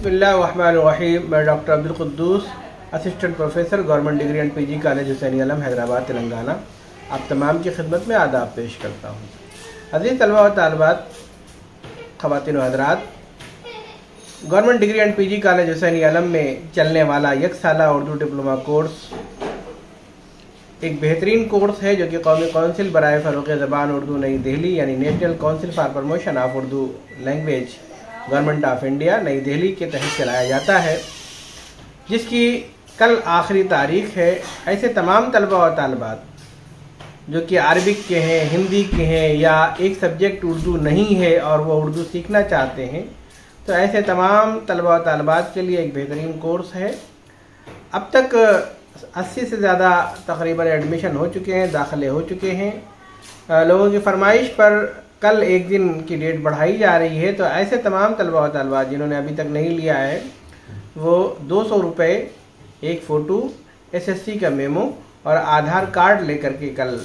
बिस्मिल्लाहिर्रहमानिर्रहीम। मैं doctor Abdul Quddus, assistant professor, government degree and PG college Hussaini Alam, Hyderabad, Telangana, आप तमाम की खिदमत में आदाब पेश करता हूँ। अज़ीज़ तलबा व तालिबात, ख़वातीन व हज़रात, government degree and PG college Hussaini Alam में चलने वाला एक साला उर्दू डिप्लोमा कोर्स एक बेहतरीन कोर्स है जो कि कौमी कौंसिल बराए फ़रोग़ ज़बान उर्दू नई दिल्ली यानी national council for promotion of Urdu language government of India नई दिल्ली के तहत चलाया जाता है, जिसकी कल आखिरी तारीख है। ऐसे तमाम तलबा और तालिबात जो कि अरबिक के हैं, हिंदी के हैं या एक सब्जेक्ट उर्दू नहीं है और वो उर्दू सीखना चाहते हैं, तो ऐसे तमाम तलबा और तालिबात के लिए एक बेहतरीन कोर्स है। अब तक 80 से ज़्यादा तकरीबन एडमिशन हो चुके हैं, दाखिले हो चुके हैं। लोगों की फरमाइश पर कल एक दिन की डेट बढ़ाई जा रही है, तो ऐसे तमाम तलबा और तालिबात जिन्होंने अभी तक नहीं लिया है वो 200 रुपये, एक फ़ोटो, SSC का मेमो और आधार कार्ड लेकर के कल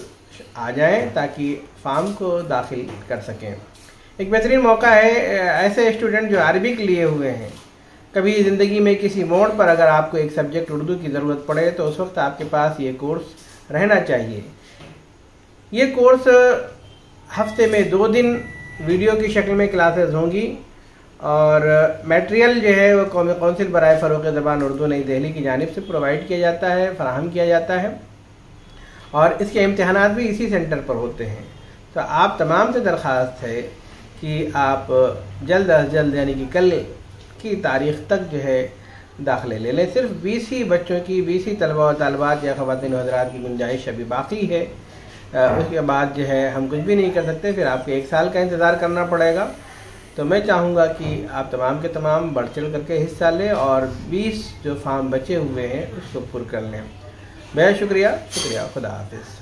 आ जाएं ताकि फॉर्म को दाखिल कर सकें। एक बेहतरीन मौका है। ऐसे स्टूडेंट जो अरबिक लिए हुए हैं, कभी ज़िंदगी में किसी मोड़ पर अगर आपको एक सब्जेक्ट उर्दू की ज़रूरत पड़े तो उस वक्त आपके पास ये कोर्स रहना चाहिए। ये कोर्स हफ्ते में 2 दिन वीडियो की शक्ल में क्लासेस होंगी और मटेरियल जो है वो कौमी कौंसिल बराए फ़रोग़ ज़बान उर्दू नई दिल्ली की जानिब से प्रोवाइड किया जाता है, फराहम किया जाता है और इसके इम्तिहानात भी इसी सेंटर पर होते हैं। तो आप तमाम से दरख्वास्त है कि आप जल्द अज जल्द यानी कि कल की तारीख तक जो है दाखिले ले लें। सिर्फ 20 ही बच्चों की, 20 ही तलबा और तालिबात या ख़वातीन व हज़रात की गुंजाइश अभी बाकी है। उसके बाद जो है हम कुछ भी नहीं कर सकते, फिर आपको 1 साल का इंतज़ार करना पड़ेगा। तो मैं चाहूँगा कि आप तमाम के तमाम बढ़ चढ़ करके हिस्सा लें और 20 जो फॉर्म बचे हुए हैं उसको पुर कर लें। बेहद शुक्रिया, खुदा हाफिज़।